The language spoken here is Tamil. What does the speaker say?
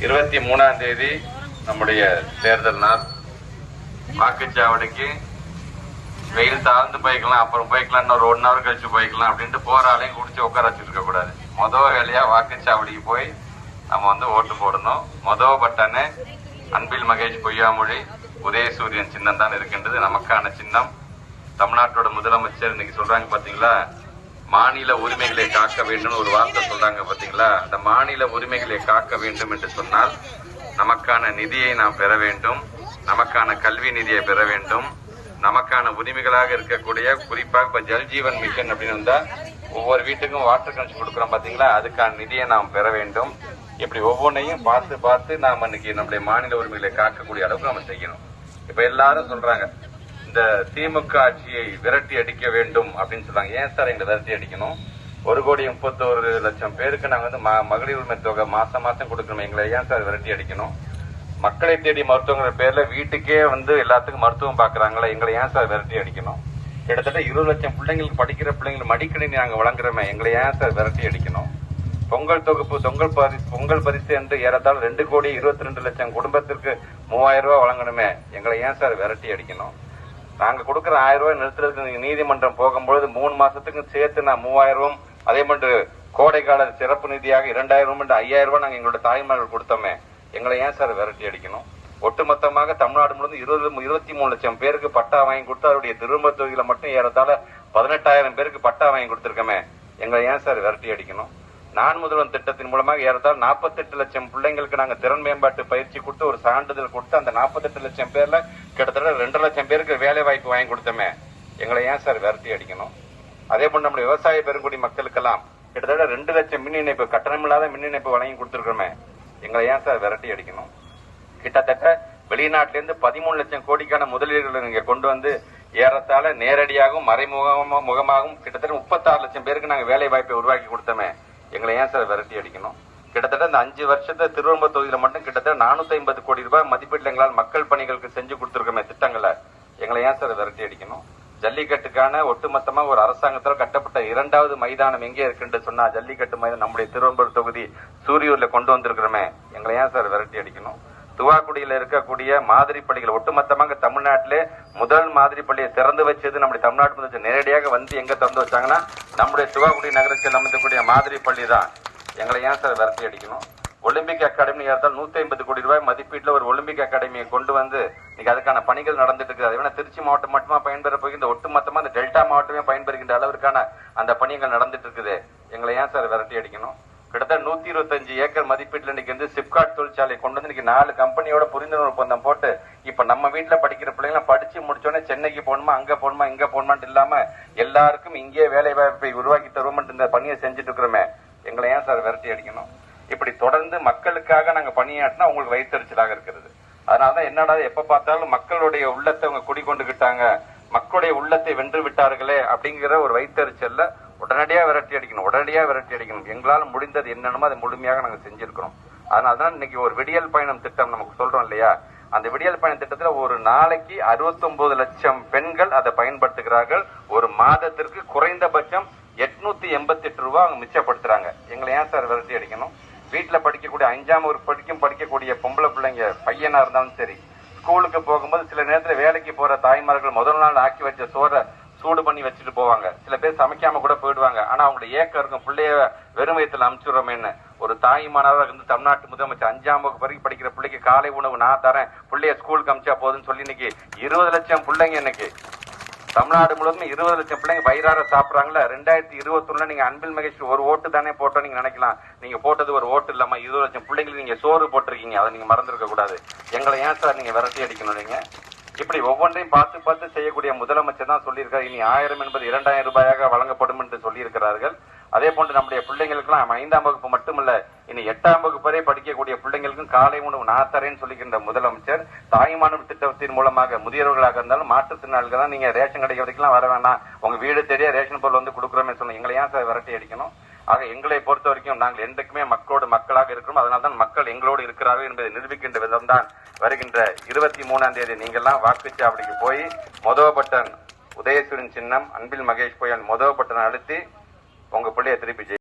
23ஆம் தேதி நம்முடைய தேர்தல் நாள். வாக்குச்சாவடிக்கு வெயில் தாழ்ந்து போய்க்கலாம், அப்புறம் போய்க்கலாம், இன்னொரு 1 hour கழிச்சு போய்க்கலாம் அப்படின்ட்டு போராளையும் குடிச்சு உட்கார வச்சுருக்க கூடாது. வேலையா வாக்குச்சாவடிக்கு போய் நம்ம ஓட்டு போடணும். பட்டனே அன்பில் மகேஷ் பொய்யாமொழி உதயசூரியன் சின்னம் தான் இருக்கின்றது, நமக்கான சின்னம். தமிழ்நாட்டோட முதலமைச்சர் இன்னைக்கு சொல்றாங்க பாத்தீங்களா, மாநில உரிமைகளை காக்க வேண்டும் ஒரு வார்த்தை சொல்றாங்க பாத்தீங்களா. அந்த மாநில உரிமைகளை காக்க வேண்டும் என்று சொன்னால் நமக்கான நிதியை நாம் பெற வேண்டும், நமக்கான கல்வி நிதியை பெற வேண்டும், நமக்கான உரிமைகளாக இருக்கக்கூடிய குறிப்பாக இப்ப ஜல்ஜீவன் மிஷன் அப்படின்னு வந்தா ஒவ்வொரு வீட்டுக்கும் வாட்டர் கனெக்ஷன் கொடுக்குறோம் பாத்தீங்களா, அதுக்கான நிதியை நாம் பெற வேண்டும். இப்படி ஒவ்வொன்றையும் பார்த்து பார்த்து நாம் இன்னைக்கு நம்முடைய மாநில உரிமைகளை காக்கக்கூடிய அளவுக்கு நம்ம செய்யணும். இப்ப எல்லாரும் சொல்றாங்க இந்த திமுக ஆட்சியை விரட்டி அடிக்க வேண்டும் அப்படின்னு சொல்றாங்க. ஏன் சார் எங்களை விரட்டி அடிக்கணும்? 1,31,00,000 பேருக்கு நாங்க மகளிர் உரிமை தொகை மாசம் மாசம் கொடுக்கணும், எங்களை ஏன் சார் விரட்டி அடிக்கணும்? மக்களை தேடி மருத்துவங்கிற பேர்ல வீட்டுக்கே எல்லாத்துக்கும் மருத்துவம் பாக்குறாங்களா, எங்களை ஏன் சார் விரட்டி அடிக்கணும்? கிட்டத்தட்ட 20 லட்சம் பிள்ளைங்களுக்கு படிக்கிற பிள்ளைங்களுக்கு மடிக்கணினி நாங்க வழங்குறோமே, எங்களை ஏன் சார் விரட்டி அடிக்கணும்? பொங்கல் தொகுப்பு பொங்கல் பரிசு என்று ஏறத்தாழ 2,22,00,000 குடும்பத்திற்கு 3000 ரூபாய் வழங்கணுமே, எங்களை ஏன் சார் விரட்டி அடிக்கணும்? நாங்க கொடுக்கற 1000 ரூபாய் நிறுத்துறதுக்கு நீதிமன்றம் போகும்பொழுது 3 மாசத்துக்கு சேர்த்து நான் 3000 ரூபாய், அதே மாதிரி கோடை கால சிறப்பு நிதியாக 2000 ரூபாய் 5000 ரூபாய் நாங்க எங்களோட தாய்மார்கள் கொடுத்தோமே, எங்களை ஏன் சார் விரட்டி அடிக்கணும்? ஒட்டுமொத்தமாக தமிழ்நாடு முழுவதும் 23 லட்சம் பேருக்கு பட்டா வாங்கி கொடுத்து அவருடைய திரும்ப தொகுதியில மட்டும் ஏறத்தாழ 18,000 பேருக்கு பட்டா வாங்கி கொடுத்திருக்கமே, எங்களை ஏன் சார் விரட்டி அடிக்கணும்? நான் முதல்வன் திட்டத்தின் மூலமாக ஏறத்தாழ 48 லட்சம் பிள்ளைங்களுக்கு நாங்க திறன் மேம்பாட்டு பயிற்சி கொடுத்து ஒரு சான்றிதழ் கொடுத்து அந்த 48 லட்சம் பேர்ல கிட்டத்தட்ட 2 லட்சம் பேருக்கு வேலை வாய்ப்பு வாங்கி கொடுத்தோமே, எங்களை ஏன் சார் விரட்டி அடிக்கணும்? அதே போல நம்முடைய விவசாய பெருங்குடி மக்களுக்கெல்லாம் கிட்டத்தட்ட 2 லட்சம் மின் இணைப்பு கட்டணமில்லாத மின் இணைப்பு வழங்கி கொடுத்திருக்கிறோமே, எங்களை ஏன் சார் விரட்டி அடிக்கணும்? கிட்டத்தட்ட வெளிநாட்டிலிருந்து 13 லட்சம் கோடிக்கான முதலீடுகளை நீங்க கொண்டு வந்து ஏறத்தாழ நேரடியாகவும் மறைமுகமாகவும் கிட்டத்தட்ட 36 லட்சம் பேருக்கு நாங்க வேலை வாய்ப்பை உருவாக்கி கொடுத்தோமே, எங்களை ஏன் சார் விரட்டி அடிக்கணும்? கிட்டத்தட்ட இந்த 5 வருஷத்தை திருவம்பூர் தொகுதியில மட்டும் கிட்டத்தட்ட 450 கோடி ரூபாய் மதிப்பீட்டில் எங்களால் மக்கள் பணிகளுக்கு செஞ்சு கொடுத்திருக்கோமே திட்டங்களை, எங்களை ஏன் சார் விரட்டி அடிக்கணும்? ஜல்லிக்கட்டுக்கான ஒட்டுமொத்தமா ஒரு அரசாங்கத்தில் கட்டப்பட்ட 2வது மைதானம் எங்கே இருக்குன்னு சொன்னா ஜல்லிக்கட்டு மைதானம் நம்முடைய திருவம்பூர் தொகுதி சூரியூர்ல கொண்டு வந்திருக்கிறோமே, எங்களை ஏன் சார் விரட்டி அடிக்கணும்? துவாக்குடியில இருக்கக்கூடிய மாதிரி பள்ளிகள் ஒட்டுமொத்தமாக தமிழ்நாட்டிலே முதல் மாதிரி பள்ளியை திறந்து வச்சது நம்முடைய தமிழ்நாட்டு முதலமைச்சர் நேரடியாக எங்க திறந்து வச்சாங்கன்னா நம்முடைய துவாக்குடி நகரத்தில் அமைக்கக்கூடிய மாதிரி பள்ளி தான், எங்களை ஏன் சார் விரட்டி அடிக்கணும்? ஒலிம்பிக் அகாடமி ஏற்றால் 150 கோடி ரூபாய் மதிப்பீட்டில் ஒரு ஒலிம்பிக் அகாடமியை கொண்டு வந்து இன்னைக்கு அதுக்கான பணிகள் நடந்துட்டு இருக்கு. அது வேணா திருச்சி மாவட்டம் மட்டுமா பயன்பெற போகின்ற ஒட்டுமொத்தமா அந்த டெல்டா மாவட்டமே பயன்பெறுகின்ற அளவிற்கான அந்த பணிகள் நடந்துட்டு இருக்குது, எங்களை ஏன் சார் விரட்டி அடிக்கணும்? கிட்டத்தட்ட 125 ஏக்கர் மதிப்பீட்டில் இன்னைக்கு சிப்காட் தொழிற்சாலை கொண்டு வந்து இன்னைக்கு 4 கம்பெனியோட புரிந்துணர்வு ஒப்பந்தம் போட்டு இப்ப நம்ம வீட்டுல படிக்கிற பிள்ளைங்க படிச்சு முடிச்சோடனே சென்னைக்கு போகணுமா, அங்க போகணுமா, இங்க போகணுமான்னு இல்லாம எல்லாருக்கும் இங்கே வேலை வாய்ப்பை உருவாக்கி தருவோம் இந்த பணியை செஞ்சுட்டு இருக்கிறோமே, எங்களை ஏன் சார் விரட்டி அடிக்கணும்? இப்படி தொடர்ந்து மக்களுக்காக நாங்க பணியாற்றினா உங்களுக்கு வயிற்றுச்சலாக இருக்கிறது. அதனாலதான் என்னடா எப்ப பார்த்தாலும் மக்களுடைய உள்ளத்தை அவங்க குடிக்கொண்டுகிட்டாங்க, மக்களுடைய உள்ளத்தை வென்று விட்டார்களே அப்படிங்கிற ஒரு வயிற்றுச்சல்ல உடனடியா விரட்டி அடிக்கணும். எங்களால் முடிந்தது என்னென்னமோ அதை முழுமையாக நாங்க செஞ்சிருக்கிறோம். அதனாலதான் இன்னைக்கு ஒரு விடியல் பயணம் திட்டம் நமக்கு சொல்றோம் இல்லையா, அந்த விடியல் பயணம் திட்டத்துல ஒரு நாளைக்கு 69 லட்சம் பெண்கள் அதை பயன்படுத்துகிறார்கள். ஒரு மாதத்திற்கு குறைந்தபட்சம் 888 ரூபாய் அவங்க மிச்சப்படுத்துறாங்க, எங்களை ஏன் சார் விரட்டி அடிக்கணும்? வீட்டுல படிக்கக்கூடிய 5ஆம் வகுப்பு படிக்கக்கூடிய பொம்பளை பிள்ளைங்க பையனா இருந்தாலும் சரி, ஸ்கூலுக்கு போகும்போது சில நேரத்துல வேலைக்கு போற தாய்மார்கள் முதல் நாள் ஆக்கி வச்ச சோறை சூடு பண்ணி வச்சுட்டு போவாங்க, சில பேர் சமைக்காம கூட போயிடுவாங்க. ஆனா அவங்களுடைய ஏக்கம் இருக்கும், பிள்ளைய வெறும் வயத்துல அனுப்பிச்சுடுறோமேன்னு. ஒரு தாய்மானவர் தமிழ்நாட்டு முதலமைச்சர் 5ஆம் வகுப்பு வரைக்கும் படிக்கிற பிள்ளைக்கு காலை உணவு நான் தரேன், பிள்ளைய ஸ்கூலுக்கு அனுப்பிச்சா போதுன்னு சொல்லி இன்னைக்கு 20 லட்சம் பிள்ளைங்க இன்னைக்கு தமிழ்நாடு முழுவதும் 20 லட்சம் பிள்ளைங்க வயிறார சாப்பிடுறாங்களா. 2021 நீங்க அன்பில் மகேஷ் ஒரு ஓட்டு தானே போட்டோம் நீங்க நினைக்கலாம், நீங்க போட்டது ஒரு ஓட்டு இல்லாம 20 லட்சம் பிள்ளைங்களுக்கு நீங்க சோறு போட்டிருக்கீங்க, அதை நீங்க மறந்துருக்க கூடாது. எங்களை ஏன் சார் நீங்க விரட்டி அடிக்கணும்? நீங்க இப்படி ஒவ்வொன்றையும் பார்த்து பார்த்து செய்யக்கூடிய முதலமைச்சர் தான் சொல்லியிருக்காரு, இனி 1000 என்பது 2000 ரூபாயாக வழங்கப்படும் என்று சொல்லியிருக்கிறார்கள். அதே போன்று நம்முடைய பிள்ளைங்களுக்கெல்லாம் 5ஆம் வகுப்பு மட்டுமல்ல, இனி 8ஆம் வகுப்பு வரை படிக்கக்கூடிய பிள்ளைங்களுக்கும் காலை உணவு நான் தரேன்னு சொல்லிக்கின்ற முதலமைச்சர் தாய்மானவர் திட்டத்தின் மூலமாக முதியவர்களாக இருந்தாலும் மாற்றுத்திறனாளிகள் தான் நீங்க ரேஷன் கடை வரைக்கும் வர வேண்டாம், உங்க வீடு தெரிய ரேஷன் பொருள் கொடுக்குறோமே சொன்ன, எங்களை ஏன் சார் விரட்டி அடிக்கணும்? ஆக எங்களை பொறுத்த வரைக்கும் நாங்கள் என்றைக்குமே மக்களோடு மக்களாக இருக்கிறோம். அதனால்தான் மக்கள் எங்களோடு இருக்கிறார்கள் என்பதை நிரூபிக்கின்ற விதம் தான் வருகின்ற 23ஆம் தேதி நீங்கள்லாம் வாக்குச்சாவடிக்கு போய் பட்டன் உதயசூரியன் சின்னம் அன்பில் மகேஷ் பொய்யாமொழி பட்டன் அழுத்தி உங்க பிள்ளைய திருப்பி